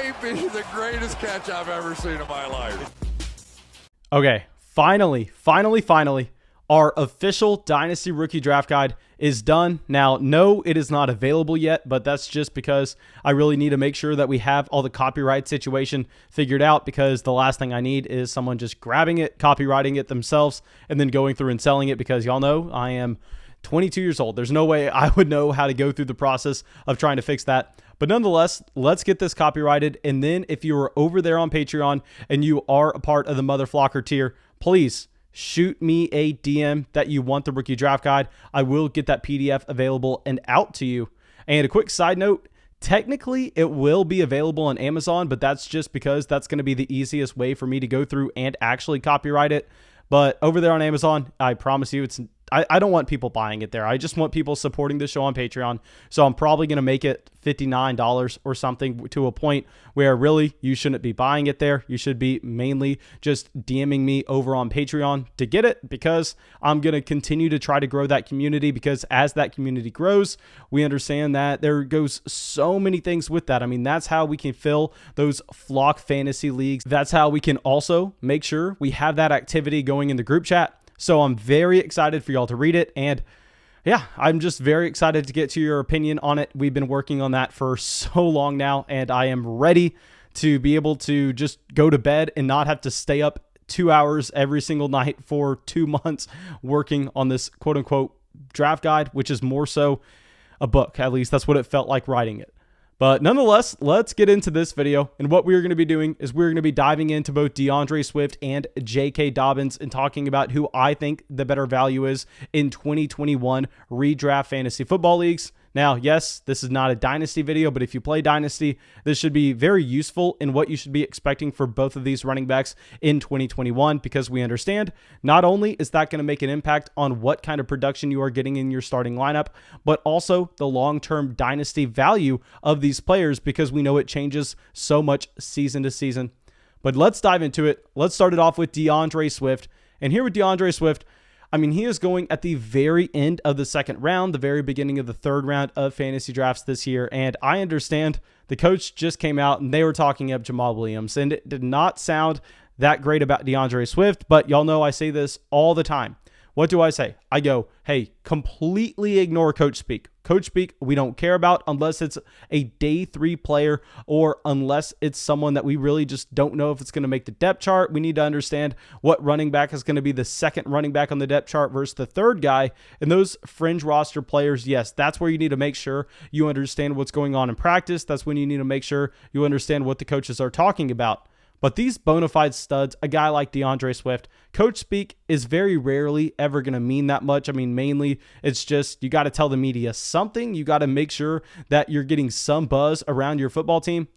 may be the greatest catch I've ever seen in my life. Okay, finally, our official Dynasty Rookie Draft Guide is done. Now, no, it is not available yet, but that's just because I really need to make sure that we have all the copyright situation figured out, because the last thing I need is someone just grabbing it, copywriting it themselves, and then going through and selling it, because y'all know I am 22 years old. There's no way I would know how to go through the process of trying to fix that. But nonetheless, let's get this copyrighted. And then if you are over there on Patreon and you are a part of the Mother Flocker tier, please shoot me a DM that you want the rookie draft guide. I will get that PDF available and out to you. And a quick side note, technically it will be available on Amazon, but that's just because that's going to be the easiest way for me to go through and actually copyright it. But over there on Amazon, I promise you, I don't want people buying it there. I just want people supporting the show on Patreon. So I'm probably going to make it $59 or something, to a point where really you shouldn't be buying it there. You should be mainly just DMing me over on Patreon to get it, because I'm going to continue to try to grow that community, because as that community grows, we understand that there goes so many things with that. I mean, that's how we can fill those flock fantasy leagues. That's how we can also make sure we have that activity going in the group chat. So I'm very excited for y'all to read it. And yeah, I'm just very excited to get to your opinion on it. We've been working on that for so long now, and I am ready to be able to just go to bed and not have to stay up 2 hours every single night for 2 months working on this quote unquote draft guide, which is more so a book. At least that's what it felt like writing it. But nonetheless, let's get into this video. And what we're going to be doing is we're going to be diving into both DeAndre Swift and J.K. Dobbins and talking about who I think the better value is in 2021 redraft fantasy football leagues. Now, yes, this is not a Dynasty video, but if you play Dynasty, this should be very useful in what you should be expecting for both of these running backs in 2021, because we understand not only is that going to make an impact on what kind of production you are getting in your starting lineup, but also the long-term Dynasty value of these players, because we know it changes so much season to season. But let's dive into it. Let's start it off with DeAndre Swift. And here with DeAndre Swift, I mean, he is going at the very end of the second round, the very beginning of the third round of fantasy drafts this year. And I understand the coach just came out and they were talking up Jamal Williams, and it did not sound that great about DeAndre Swift, but y'all know I say this all the time. What do I say? I go, hey, completely ignore coach speak. Coach speak, we don't care about unless it's a day 3 player, or unless it's someone that we really just don't know if it's going to make the depth chart. We need to understand what running back is going to be the second running back on the depth chart versus the third guy. And those fringe roster players, yes, that's where you need to make sure you understand what's going on in practice. That's when you need to make sure you understand what the coaches are talking about. But these bona fide studs, a guy like DeAndre Swift, coach speak is very rarely ever going to mean that much. I mean, mainly it's just you got to tell the media something. You got to make sure that you're getting some buzz around your football team.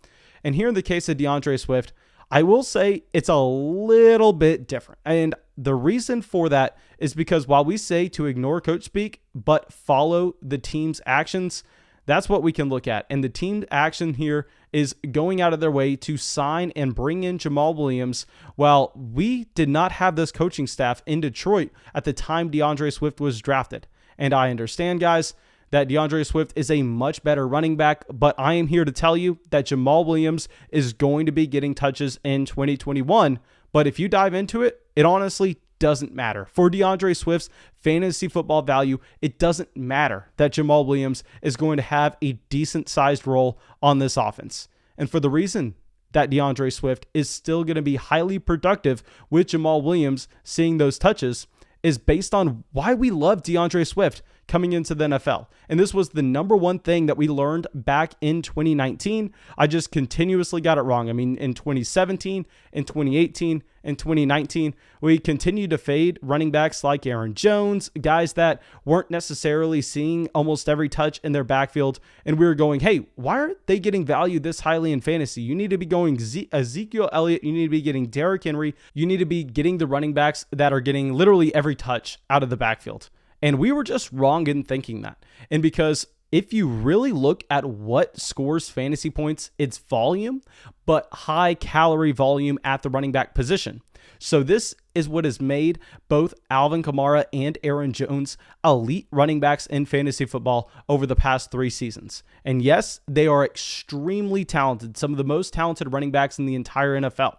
And here in the case of DeAndre Swift, I will say it's a little bit different. And the reason for that is because while we say to ignore coach speak, but follow the team's actions, that's what we can look at. And the team action here is going out of their way to sign and bring in Jamal Williams. While we did not have this coaching staff in Detroit at the time DeAndre Swift was drafted. And I understand, guys, that DeAndre Swift is a much better running back, but I am here to tell you that Jamal Williams is going to be getting touches in 2021. But if you dive into it, it honestly doesn't matter. For DeAndre Swift's fantasy football value, it doesn't matter that Jamal Williams is going to have a decent sized role on this offense. And for the reason that DeAndre Swift is still going to be highly productive with Jamal Williams seeing those touches is based on why we love DeAndre Swift coming into the NFL. And this was the number one thing that we learned back in 2019. I just continuously got it wrong. I mean, in 2017, in 2018, in 2019, we continued to fade running backs like Aaron Jones, guys that weren't necessarily seeing almost every touch in their backfield. And we were going, hey, why aren't they getting valued this highly in fantasy? You need to be going Ezekiel Elliott. You need to be getting Derrick Henry. You need to be getting the running backs that are getting literally every touch out of the backfield. And we were just wrong in thinking that. And because if you really look at what scores fantasy points, it's volume, but high calorie volume at the running back position. So this is what has made both Alvin Kamara and Aaron Jones elite running backs in fantasy football over the past 3 seasons. And yes, they are extremely talented, some of the most talented running backs in the entire NFL.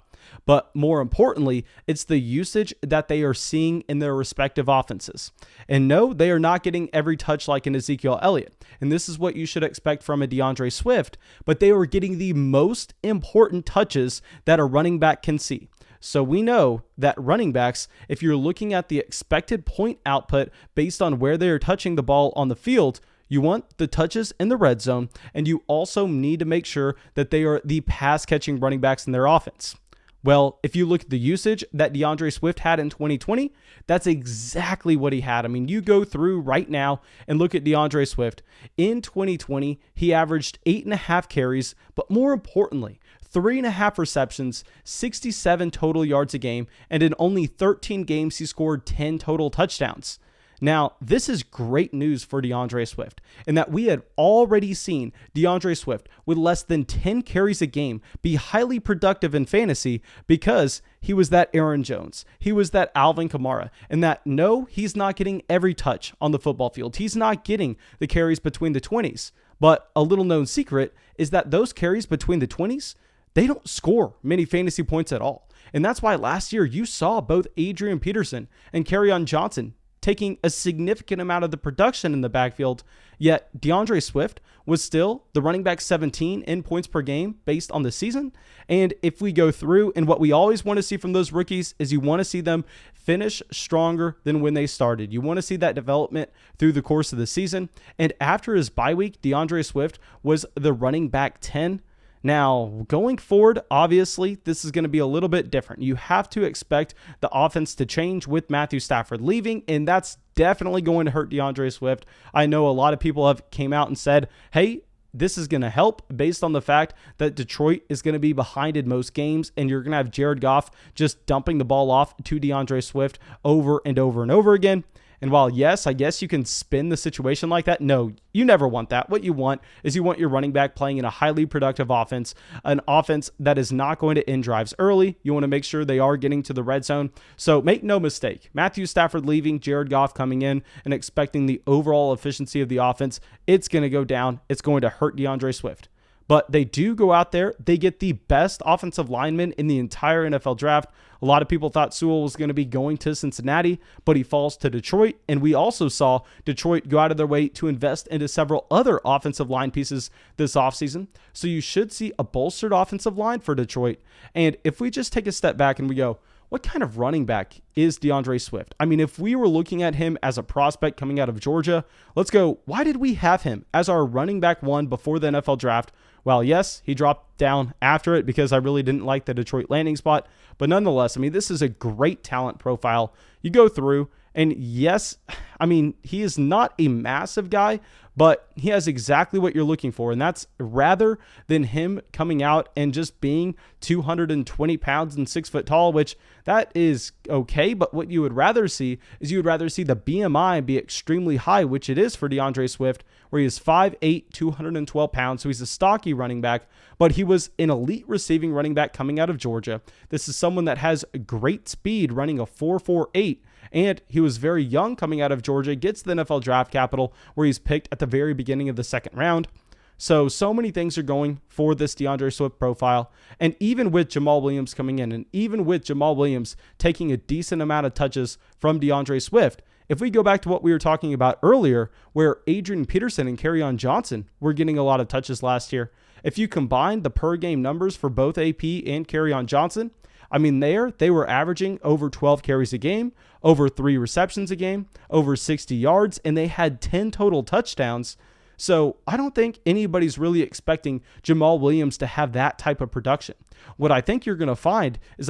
But more importantly, it's the usage that they are seeing in their respective offenses. And no, they are not getting every touch like an Ezekiel Elliott. And this is what you should expect from a DeAndre Swift, but they are getting the most important touches that a running back can see. So we know that running backs, if you're looking at the expected point output based on where they are touching the ball on the field, you want the touches in the red zone, and you also need to make sure that they are the pass-catching running backs in their offense. Well, if you look at the usage that DeAndre Swift had in 2020, that's exactly what he had. I mean, you go through right now and look at DeAndre Swift. In 2020, he averaged 8.5 carries, but more importantly, 3.5 receptions, 67 total yards a game, and in only 13 games, he scored 10 total touchdowns. Now, this is great news for DeAndre Swift in that we had already seen DeAndre Swift with less than 10 carries a game be highly productive in fantasy because he was that Aaron Jones. He was that Alvin Kamara. And that, no, he's not getting every touch on the football field. He's not getting the carries between the 20s. But a little known secret is that those carries between the 20s, they don't score many fantasy points at all. And that's why last year you saw both Adrian Peterson and Kerryon Johnson taking a significant amount of the production in the backfield, yet DeAndre Swift was still the running back 17 in points per game based on the season. And if we go through, and what we always want to see from those rookies is you want to see them finish stronger than when they started. You want to see that development through the course of the season. And after his bye week, DeAndre Swift was the running back 10. Now, going forward, obviously, this is going to be a little bit different. You have to expect the offense to change with Matthew Stafford leaving, and that's definitely going to hurt DeAndre Swift. I know a lot of people have came out and said, hey, this is going to help based on the fact that Detroit is going to be behind in most games, and you're going to have Jared Goff just dumping the ball off to DeAndre Swift over and over and over again. And while, yes, I guess you can spin the situation like that, no, you never want that. What you want is you want your running back playing in a highly productive offense, an offense that is not going to end drives early. You want to make sure they are getting to the red zone. So make no mistake, Matthew Stafford leaving, Jared Goff coming in, and expecting the overall efficiency of the offense, it's going to go down. It's going to hurt DeAndre Swift. But they do go out there. They get the best offensive lineman in the entire NFL draft. A lot of people thought Sewell was going to be going to Cincinnati, but he falls to Detroit. And we also saw Detroit go out of their way to invest into several other offensive line pieces this offseason. So you should see a bolstered offensive line for Detroit. And if we just take a step back and we go, what kind of running back is DeAndre Swift? I mean, if we were looking at him as a prospect coming out of Georgia, let's go, why did we have him as our running back 1 before the NFL draft? Well, yes, he dropped down after it because I really didn't like the Detroit landing spot. But nonetheless, I mean, this is a great talent profile. You go through, and yes, I mean, he is not a massive guy, but he has exactly what you're looking for. And that's rather than him coming out and just being 220 pounds and 6 foot tall, which that is okay. But what you would rather see is you would rather see the BMI be extremely high, which it is for DeAndre Swift, where he is 5'8", 212 pounds. So he's a stocky running back, but he was an elite receiving running back coming out of Georgia. This is someone that has great speed, running a 4.48. And he was very young coming out of Georgia, gets the NFL draft capital where he's picked at the very beginning of the second round. So many things are going for this DeAndre Swift profile. And even with Jamal Williams coming in, and even with Jamal Williams taking a decent amount of touches from DeAndre Swift, if we go back to what we were talking about earlier, where Adrian Peterson and Kerryon Johnson were getting a lot of touches last year, if you combine the per game numbers for both AP and Kerryon Johnson, I mean, they were averaging over 12 carries a game, over 3 receptions a game, over 60 yards, and they had 10 total touchdowns. So I don't think anybody's really expecting Jamal Williams to have that type of production. What I think you're going to find is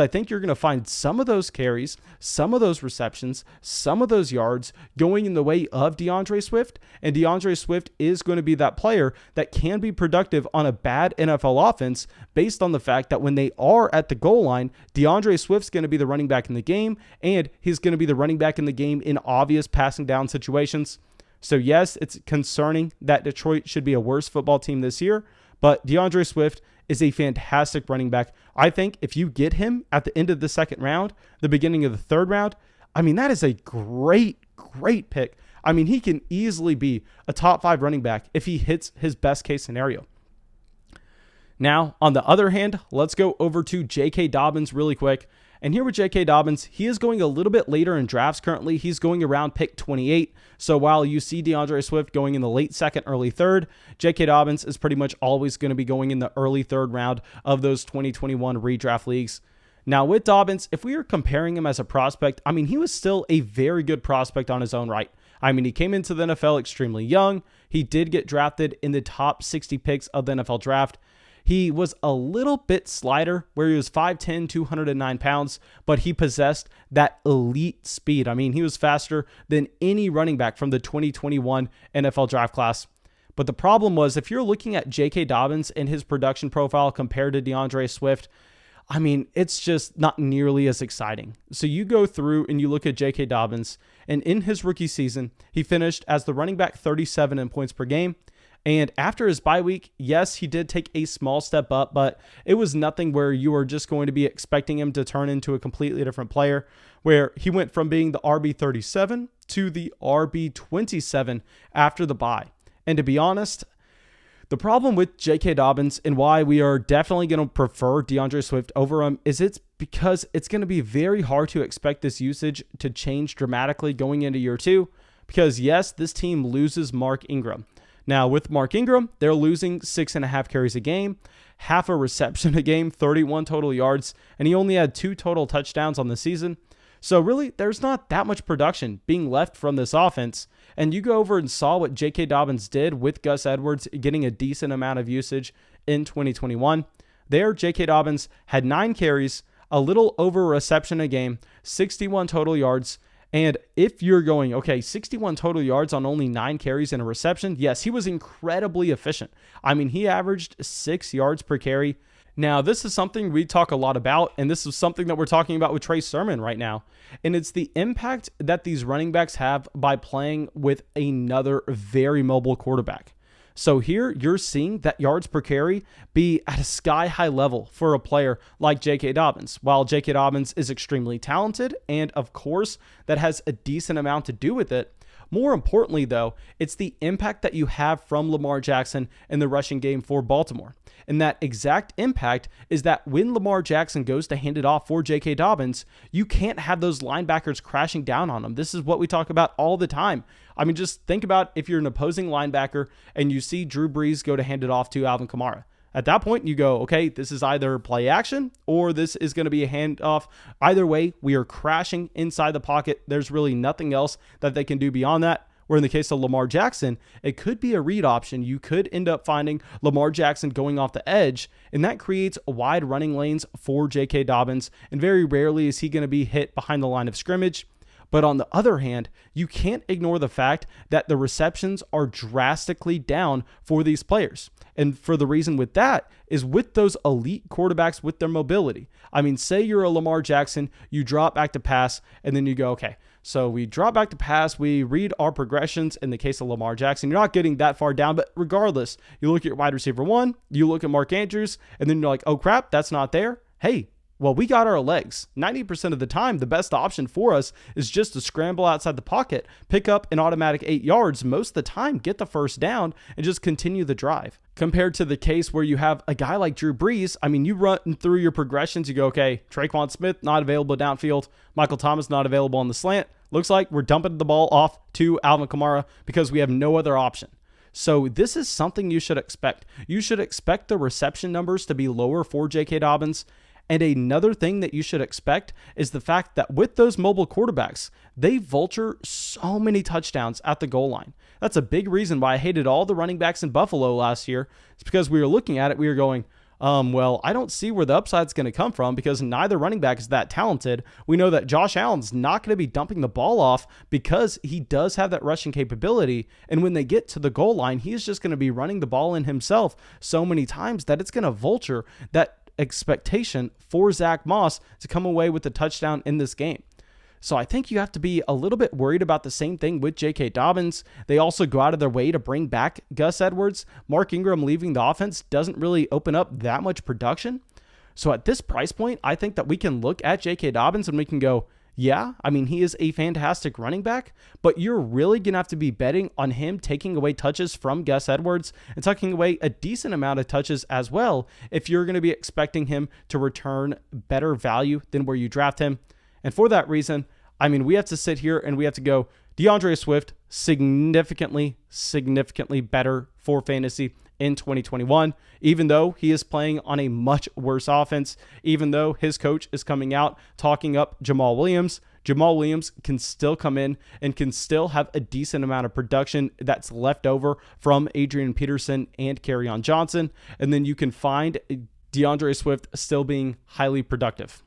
some of those carries, some of those receptions, some of those yards going in the way of DeAndre Swift. And DeAndre Swift is going to be that player that can be productive on a bad NFL offense based on the fact that when they are at the goal line, DeAndre Swift's going to be the running back in the game, and he's going to be the running back in the game in obvious passing down situations. So yes, it's concerning that Detroit should be a worse football team this year, but DeAndre Swift is a fantastic running back. I think if you get him at the end of the second round, the beginning of the third round, I mean, that is a great pick. I mean, he can easily be a top 5 running back if he hits his best case scenario. Now, on the other hand, let's go over to J.K. Dobbins really quick. And here with J.K. Dobbins, he is going a little bit later in drafts currently. He's going around pick 28. So while you see DeAndre Swift going in the late second, early third, J.K. Dobbins is pretty much always going to be going in the early third round of those 2021 redraft leagues. Now with Dobbins, if we are comparing him as a prospect, I mean, he was still a very good prospect on his own right. I mean, he came into the NFL extremely young. He did get drafted in the top 60 picks of the NFL draft. He was a little bit slighter, where he was 5'10", 209 pounds, but he possessed that elite speed. I mean, he was faster than any running back from the 2021 NFL draft class. But the problem was, if you're looking at J.K. Dobbins and his production profile compared to DeAndre Swift, I mean, it's just not nearly as exciting. So you go through and you look at J.K. Dobbins, and in his rookie season, he finished as the running back 37 in points per game. And after his bye week, yes, he did take a small step up, but it was nothing where you are just going to be expecting him to turn into a completely different player, where he went from being the RB37 to the RB27 after the bye. And to be honest, the problem with J.K. Dobbins and why we are definitely going to prefer DeAndre Swift over him is it's because it's going to be very hard to expect this usage to change dramatically going into year 2. Because yes, this team loses Mark Ingram. Now, with Mark Ingram, they're losing 6.5 carries a game, half a reception a game, 31 total yards, and he only had 2 total touchdowns on the season. So really, there's not that much production being left from this offense. And you go over and saw what J.K. Dobbins did with Gus Edwards getting a decent amount of usage in 2021. There, J.K. Dobbins had 9 carries, a little over a reception a game, 61 total yards. And if you're going, okay, 61 total yards on only 9 carries and a reception, yes, he was incredibly efficient. I mean, he averaged 6 yards per carry. Now, this is something we talk a lot about, and this is something that we're talking about with Trey Sermon right now. And it's the impact that these running backs have by playing with another very mobile quarterback. So here you're seeing that yards per carry be at a sky-high level for a player like J.K. Dobbins. While J.K. Dobbins is extremely talented, and of course that has a decent amount to do with it, more importantly though, it's the impact that you have from Lamar Jackson in the rushing game for Baltimore. And that exact impact is that when Lamar Jackson goes to hand it off for J.K. Dobbins, you can't have those linebackers crashing down on him. This is what we talk about all the time. I mean, just think about if you're an opposing linebacker and you see Drew Brees go to hand it off to Alvin Kamara. At that point, you go, okay, this is either play action or this is going to be a handoff. Either way, we are crashing inside the pocket. There's really nothing else that they can do beyond that. Where in the case of Lamar Jackson, it could be a read option. You could end up finding Lamar Jackson going off the edge, and that creates wide running lanes for J.K. Dobbins, and very rarely is he going to be hit behind the line of scrimmage. But on the other hand, you can't ignore the fact that the receptions are drastically down for these players. And for the reason with that is with those elite quarterbacks with their mobility. I mean, say you're a Lamar Jackson, you drop back to pass, and then you go, okay, so we drop back to pass, we read our progressions in the case of Lamar Jackson. You're not getting that far down, but regardless, you look at your wide receiver 1, you look at Mark Andrews, and then you're like, oh crap, that's not there. Hey, well, we got our legs. 90% of the time, the best option for us is just to scramble outside the pocket, pick up an automatic 8 yards, most of the time get the first down, and just continue the drive. Compared to the case where you have a guy like Drew Brees, I mean, you run through your progressions, you go, okay, Traquan Smith, not available downfield. Michael Thomas, not available on the slant. Looks like we're dumping the ball off to Alvin Kamara because we have no other option. So this is something you should expect. You should expect the reception numbers to be lower for J.K. Dobbins. And another thing that you should expect is the fact that with those mobile quarterbacks, they vulture so many touchdowns at the goal line. That's a big reason why I hated all the running backs in Buffalo last year. It's because we were looking at it, we were going, well, I don't see where the upside's going to come from because neither running back is that talented. We know that Josh Allen's not going to be dumping the ball off because he does have that rushing capability. And when they get to the goal line, he's just going to be running the ball in himself so many times that it's going to vulture that expectation for Zach Moss to come away with the touchdown in this game. So I think you have to be a little bit worried about the same thing with J.K. Dobbins. They also go out of their way to bring back Gus Edwards. Mark Ingram leaving the offense doesn't really open up that much production. So at this price point, I think that we can look at J.K. Dobbins and we can go, yeah, I mean, he is a fantastic running back, but you're really going to have to be betting on him taking away touches from Gus Edwards and taking away a decent amount of touches as well if you're going to be expecting him to return better value than where you draft him. And for that reason, I mean, we have to sit here and we have to go DeAndre Swift significantly better for fantasy in 2021, even though he is playing on a much worse offense, even though his coach is coming out talking up Jamal Williams. Jamal Williams can still come in and can still have a decent amount of production that's left over from Adrian Peterson and Kerryon Johnson. And then you can find DeAndre Swift still being highly productive.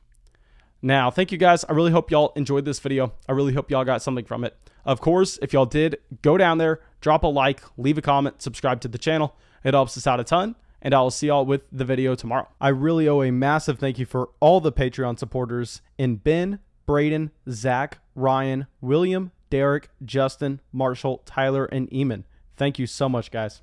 Now, thank you guys. I really hope y'all enjoyed this video. I really hope y'all got something from it. Of course, if y'all did, go down there, drop a like, leave a comment, subscribe to the channel. It helps us out a ton, and I will see y'all with the video tomorrow. I really owe a massive thank you for all the Patreon supporters in Ben, Braden, Zach, Ryan, William, Derek, Justin, Marshall, Tyler, and Eamon. Thank you so much, guys.